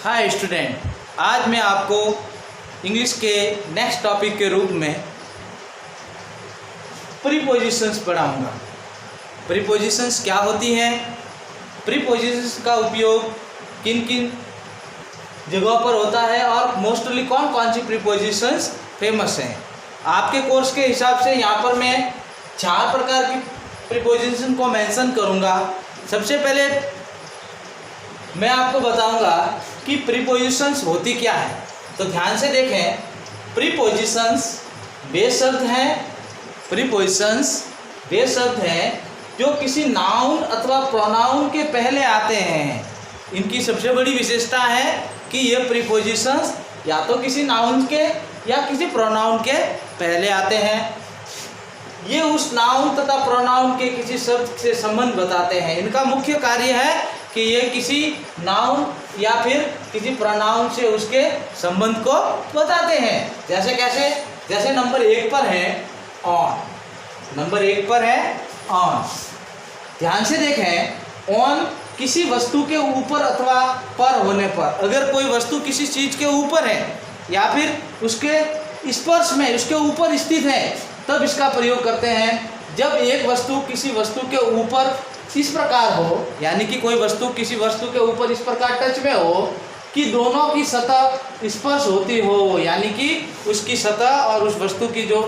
Hi student, आज मैं आपको इंग्लिश के नेक्स्ट टॉपिक के रूप में प्रीपोजिशंस पढ़ाऊंगा। प्रीपोजिशंस क्या होती हैं, प्रीपोजिशंस का उपयोग किन किन जगहों पर होता है और मोस्टली कौन कौन सी प्रीपोजिशंस फेमस हैं। आपके कोर्स के हिसाब से यहाँ पर मैं 4 प्रकार की प्रीपोजिशन को मेंशन करूँगा। सबसे पहले मैं आपको बताऊंगा कि प्रीपोजिशंस होती क्या है। तो ध्यान से देखें, प्रीपोजिशंस वे शब्द हैं, प्रीपोजिशंस वे शब्द हैं जो किसी नाउन अथवा प्रोनाउन के पहले आते हैं। इनकी सबसे बड़ी विशेषता है कि ये प्रीपोजिशंस या तो किसी नाउन के या किसी प्रोनाउन के पहले आते हैं। ये उस नाउन तथा प्रोनाउन के किसी शब्द से संबंध बताते हैं। इनका मुख्य कार्य है कि ये किसी नाउन या फिर किसी प्रोनाउन से उसके संबंध को बताते हैं। जैसे कैसे, जैसे नंबर 1 पर है ऑन। नंबर 1 पर है ऑन। ध्यान से देखें, ऑन किसी वस्तु के ऊपर अथवा पर होने पर, अगर कोई वस्तु किसी चीज के ऊपर है या फिर उसके स्पर्श में उसके ऊपर स्थित है तब इसका प्रयोग करते हैं। जब एक वस्तु किसी वस्तु के ऊपर इस प्रकार हो, यानी कि कोई वस्तु किसी वस्तु के ऊपर इस प्रकार टच में हो कि दोनों की सतह स्पर्श होती हो, यानी कि उसकी सतह और उस वस्तु की जो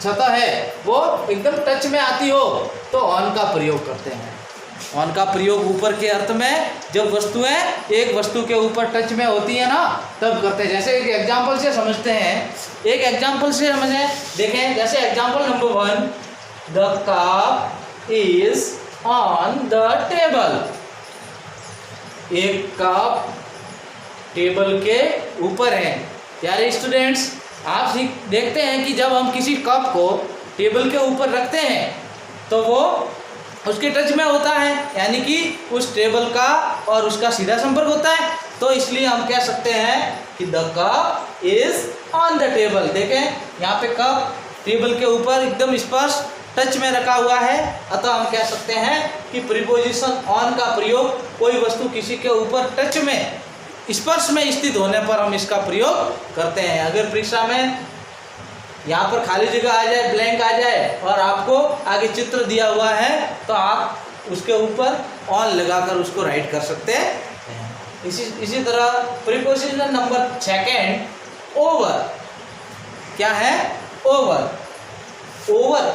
सतह है वो एकदम टच में आती हो, तो ऑन का प्रयोग करते हैं। ऑन का प्रयोग ऊपर के अर्थ में जब वस्तुएं एक वस्तु के ऊपर टच में होती है ना तब करते हैं। जैसे एक एग्जाम्पल से समझते हैं, एक एग्जाम्पल से समझें। देखें, जैसे example number 1, the cup is on the table. एक कप टेबल के ऊपर है। प्यारे स्टूडेंट्स, आप देखते हैं कि जब हम किसी कप को टेबल के ऊपर रखते हैं तो वो उसके टच में होता है, यानी कि उस टेबल का और उसका सीधा संपर्क होता है। तो इसलिए हम कह सकते हैं कि the cup is on the table. देखें, यहाँ पे कप टेबल के ऊपर एकदम स्पर्श टच में रखा हुआ है, अतः हम कह सकते हैं कि प्रीपोजिशन ऑन का प्रयोग कोई वस्तु किसी के ऊपर टच में स्पर्श में स्थित होने पर हम इसका प्रयोग करते हैं। अगर परीक्षा में यहाँ पर खाली जगह आ जाए, ब्लैंक आ जाए और आपको आगे चित्र दिया हुआ है तो आप उसके ऊपर ऑन लगाकर उसको राइट कर सकते हैं। इसी तरह प्रीपोजिशन नंबर 2 ओवर। क्या है? ओवर। ओवर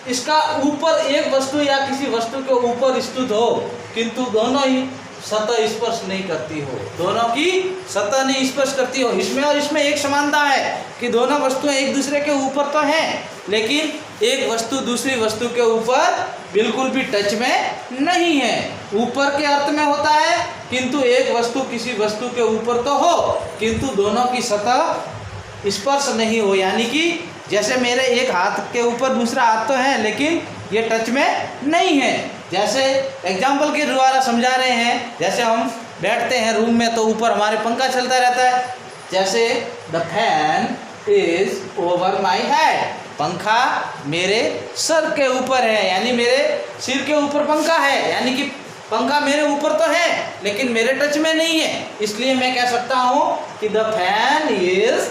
इसका ऊपर एक वस्तु या किसी वस्तु के ऊपर स्थित हो किंतु दोनों ही सतह स्पर्श नहीं करती हो, दोनों की सतह नहीं स्पर्श करती हो। इसमें और इसमें एक समानता है कि दोनों वस्तुएं एक दूसरे के ऊपर तो हैं, लेकिन एक वस्तु दूसरी वस्तु के ऊपर बिल्कुल भी टच में नहीं है। ऊपर के अर्थ में होता है किंतु एक वस्तु किसी वस्तु के ऊपर तो हो किंतु दोनों की सतह स्पर्श नहीं हो, यानी कि जैसे मेरे एक हाथ के ऊपर दूसरा हाथ तो है लेकिन ये टच में नहीं है। जैसे एग्जाम्पल के द्वारा समझा रहे हैं, जैसे हम बैठते हैं रूम में तो ऊपर हमारे पंखा चलता रहता है। जैसे the fan is over my head. पंखा मेरे सर के ऊपर है, यानी मेरे सिर के ऊपर पंखा है, यानी कि पंखा मेरे ऊपर तो है लेकिन मेरे टच में नहीं है। इसलिए मैं कह सकता हूँ कि the fan is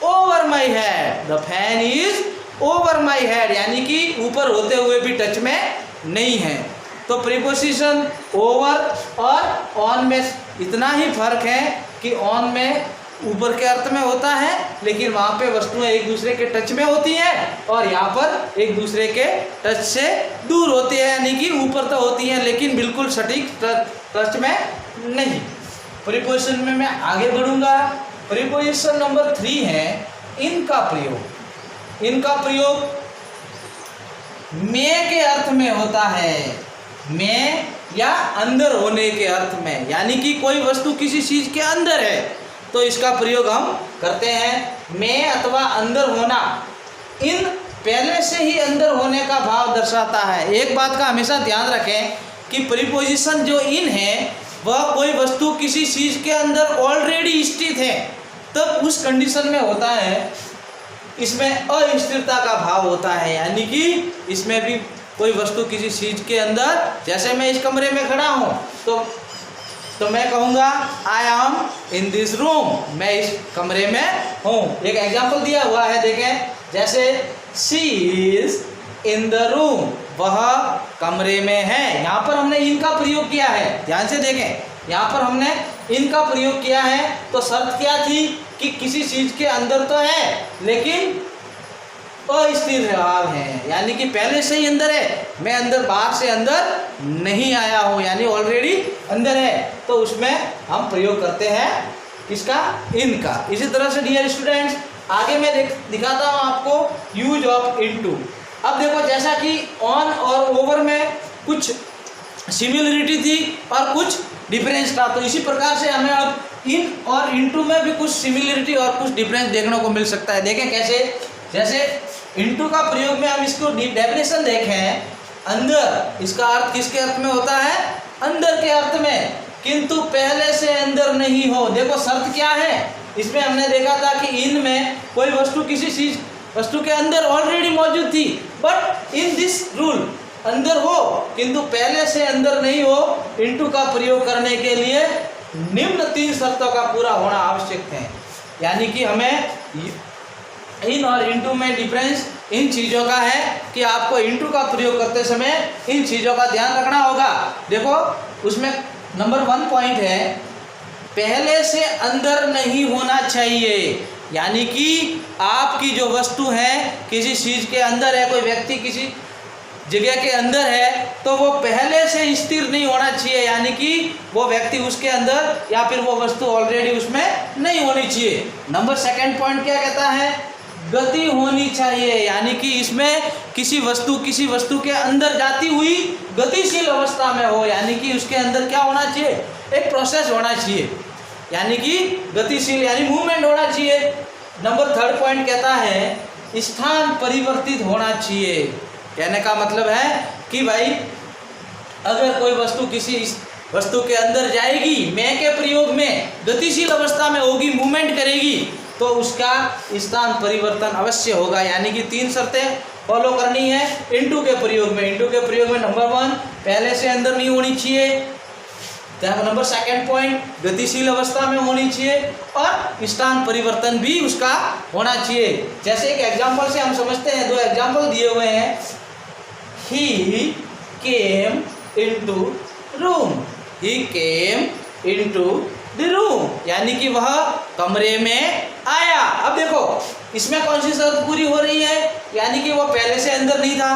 over my head. The fan is over my head, यानी कि ऊपर होते हुए भी टच में नहीं है। तो प्रीपोजिशन ओवर और ऑन में इतना ही फर्क है कि ऑन में ऊपर के अर्थ में होता है लेकिन वहाँ पे वस्तुएं एक दूसरे के टच में होती हैं और यहाँ पर एक दूसरे के टच से दूर होती है, यानी कि ऊपर तो होती हैं लेकिन बिल्कुल सटीक टच में नहीं। प्रीपोजिशन में मैं आगे बढ़ूँगा। प्रीपोजिशन नंबर 3 है इन का प्रयोग। इनका प्रयोग में के अर्थ में होता है, में या अंदर होने के अर्थ में, यानी कि कोई वस्तु किसी चीज के अंदर है तो इसका प्रयोग हम करते हैं। में अथवा अंदर होना, इन पहले से ही अंदर होने का भाव दर्शाता है। एक बात का हमेशा ध्यान रखें कि प्रीपोजिशन जो इन है वह कोई वस्तु किसी चीज के अंदर ऑलरेडी स्थित है तब उस कंडीशन में होता है। इसमें अस्थिरता का भाव होता है, यानी कि इसमें भी कोई वस्तु किसी चीज के अंदर, जैसे मैं इस कमरे में खड़ा हूँ तो तो मैं कहूँगा I am in this room, मैं इस कमरे में हूँ। एक एग्जाम्पल दिया हुआ है, देखें, जैसे she is in the room, वह कमरे में है। यहाँ पर हमने इनका प्रयोग किया है, ध्यान से देखें, यहाँ पर हमने इनका प्रयोग किया है। तो शर्त क्या थी कि किसी चीज के अंदर तो है लेकिन अस्थिर भाव है, यानी कि पहले से ही अंदर है, मैं अंदर बाहर से अंदर नहीं आया हूँ, यानी ऑलरेडी अंदर है, तो उसमें हम प्रयोग करते हैं किसका, इनका। इसी तरह से डियर स्टूडेंट्स, आगे मैं दिखाता हूँ आपको यूज ऑफ इनटू। अब देखो, जैसा कि ऑन और ओवर में कुछ सिमिलरिटी थी और कुछ डिफरेंस था, तो इसी प्रकार से हमें अब इन और इनटू में भी कुछ सिमिलरिटी और कुछ डिफरेंस देखने को मिल सकता है। देखें कैसे, जैसे इनटू का प्रयोग में हम इसको डेफिनेशन देखें, अंदर, इसका अर्थ किसके अर्थ में होता है, अंदर के अर्थ में, किंतु पहले से अंदर नहीं हो। देखो शर्त क्या है, इसमें हमने देखा था कि इन में कोई वस्तु किसी चीज वस्तु के अंदर ऑलरेडी मौजूद थी, बट इन दिस रूल अंदर हो किंतु पहले से अंदर नहीं हो। इनटू का प्रयोग करने के लिए निम्न 3 शर्तों का पूरा होना आवश्यक है, यानी कि हमें इन और इनटू में डिफरेंस इन चीज़ों का है कि आपको इनटू का प्रयोग करते समय इन चीज़ों का ध्यान रखना होगा। देखो उसमें नंबर 1 पॉइंट है, पहले से अंदर नहीं होना चाहिए, यानी कि आपकी जो वस्तु है किसी चीज़ के अंदर है, कोई व्यक्ति किसी जगह के अंदर है, तो वो पहले से स्थिर नहीं होना चाहिए, यानी कि वो व्यक्ति उसके अंदर या फिर वो वस्तु ऑलरेडी उसमें नहीं होनी चाहिए। नंबर 2 पॉइंट क्या कहता है, गति होनी चाहिए, यानी कि इसमें किसी वस्तु के अंदर जाती हुई गतिशील अवस्था में हो, यानी कि उसके अंदर क्या होना चाहिए, एक प्रोसेस होना चाहिए, यानी कि गतिशील यानी मूवमेंट होना चाहिए। नंबर 3 पॉइंट कहता है स्थान परिवर्तित होना चाहिए, कहने का मतलब है कि भाई अगर कोई वस्तु किसी वस्तु के अंदर जाएगी, मैं के प्रयोग में गतिशील अवस्था में होगी, मूवमेंट करेगी, तो उसका स्थान परिवर्तन अवश्य होगा, यानी कि 3 शर्तें फॉलो करनी है इनटू के प्रयोग में। इनटू के प्रयोग में नंबर 1 पहले से अंदर नहीं होनी चाहिए, नंबर 2 पॉइंट गतिशील अवस्था में होनी चाहिए और स्थान परिवर्तन भी उसका होना चाहिए। जैसे एक एग्जांपल से हम समझते हैं, 2 एग्जांपल दिए हुए हैं, he came into room, he came into the room, यानी कि वह कमरे में आया। अब देखो इसमें कौन सी शर्त पूरी हो रही है, यानी कि वो पहले से अंदर नहीं था,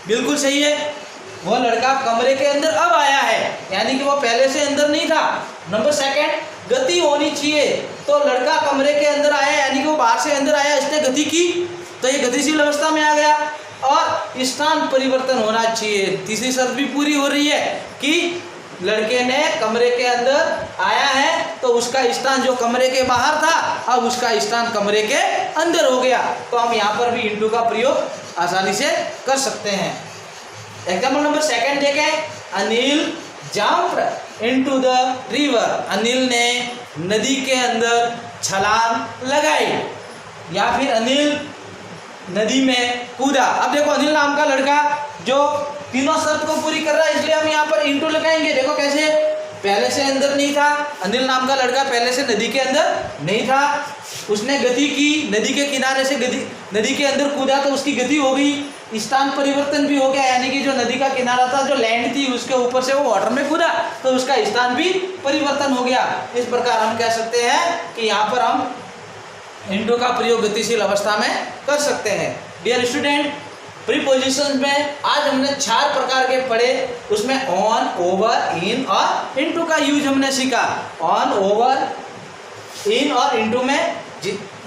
बिल्कुल सही है, वो लड़का कमरे के अंदर अब आया है, यानी कि वो पहले से अंदर नहीं था। नंबर 2 गति होनी चाहिए, तो लड़का कमरे के अंदर आया यानी कि वो बाहर से अंदर आया, इसने गति की तो ये गतिशील अवस्था में आ गया। और स्थान परिवर्तन होना चाहिए, तीसरी शर्त भी पूरी हो रही है कि लड़के ने कमरे के अंदर आया है तो उसका स्थान जो कमरे के बाहर था अब उसका स्थान कमरे के अंदर हो गया। तो हम यहाँ पर भी इनटू का प्रयोग आसानी से कर सकते हैं। एग्जाम्पल नंबर 2 देखें, Anil jumped into the river, Anil ने नदी के अंदर छलांग लगाई, या फिर अनिल नदी में कूदा। अब देखो अनिल नाम का लड़का जो तीनों शर्त को पूरी कर रहा है, इसलिए हम यहाँ पर इनटू लगाएंगे। देखो कैसे, पहले से अंदर नहीं था, अनिल नाम का लड़का पहले से नदी के अंदर नहीं था, उसने गति की, नदी के किनारे से नदी के अंदर कूदा तो उसकी गति हो गई, स्थान परिवर्तन भी हो गया, यानी कि जो नदी का किनारा था, जो लैंड थी, उसके ऊपर से वो वाटर में कूदा तो उसका स्थान भी परिवर्तन हो गया। इस प्रकार हम कह सकते हैं कि यहाँ पर हम इनटू का प्रयोग गतिशील अवस्था में कर सकते हैं। डियर स्टूडेंट, प्रीपोजिशंस में आज हमने 4 प्रकार के पढ़े, उसमें ऑन, ओवर, इन और इनटू का यूज हमने सीखा। ऑन, ओवर, इन और इनटू में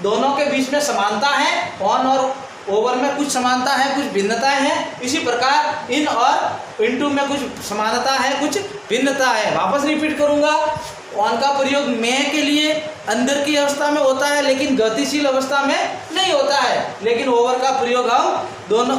दोनों के बीच में समानता है, ऑन और ओवर में कुछ समानता है, कुछ भिन्नताएं हैं, इसी प्रकार इन और इनटू में कुछ समानता है, कुछ भिन्नता है। वापस रिपीट करूंगा, ऑन का प्रयोग मैं के लिए अंदर की अवस्था में होता है लेकिन गतिशील अवस्था में नहीं होता है, लेकिन ओवर का प्रयोग हम दोनों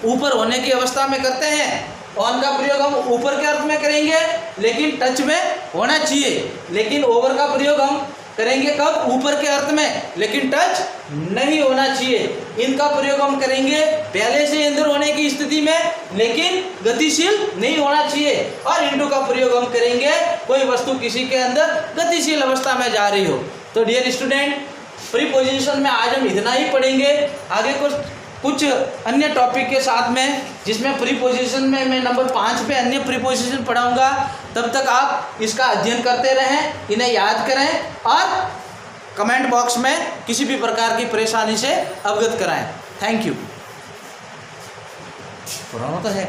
ऊपर होने की अवस्था में करते हैं। ऑन का प्रयोग हम ऊपर के अर्थ में करेंगे लेकिन टच में होना चाहिए, लेकिन ओवर का प्रयोग हम करेंगे कब? ऊपर के अर्थ में, लेकिन टच नहीं होना चाहिए। इनका प्रयोग हम करेंगे पहले से अंदर होने की स्थिति में, लेकिन गतिशील नहीं होना चाहिए। और इनटू का प्रयोग हम करेंगे कोई वस्तु किसी के अंदर गतिशील अवस्था में जा रही हो। तो डियर स्टूडेंट, प्रीपोजिशन में आज हम इतना ही पढ़ेंगे। आगे कुछ अन्य टॉपिक के साथ में, जिसमें प्रीपोजिशन में मैं नंबर 5 पे अन्य प्रीपोजिशन पढ़ाऊंगा। तब तक आप इसका अध्ययन करते रहें, इन्हें याद करें और कमेंट बॉक्स में किसी भी प्रकार की परेशानी से अवगत कराएं। Thank you. पुराना तो है।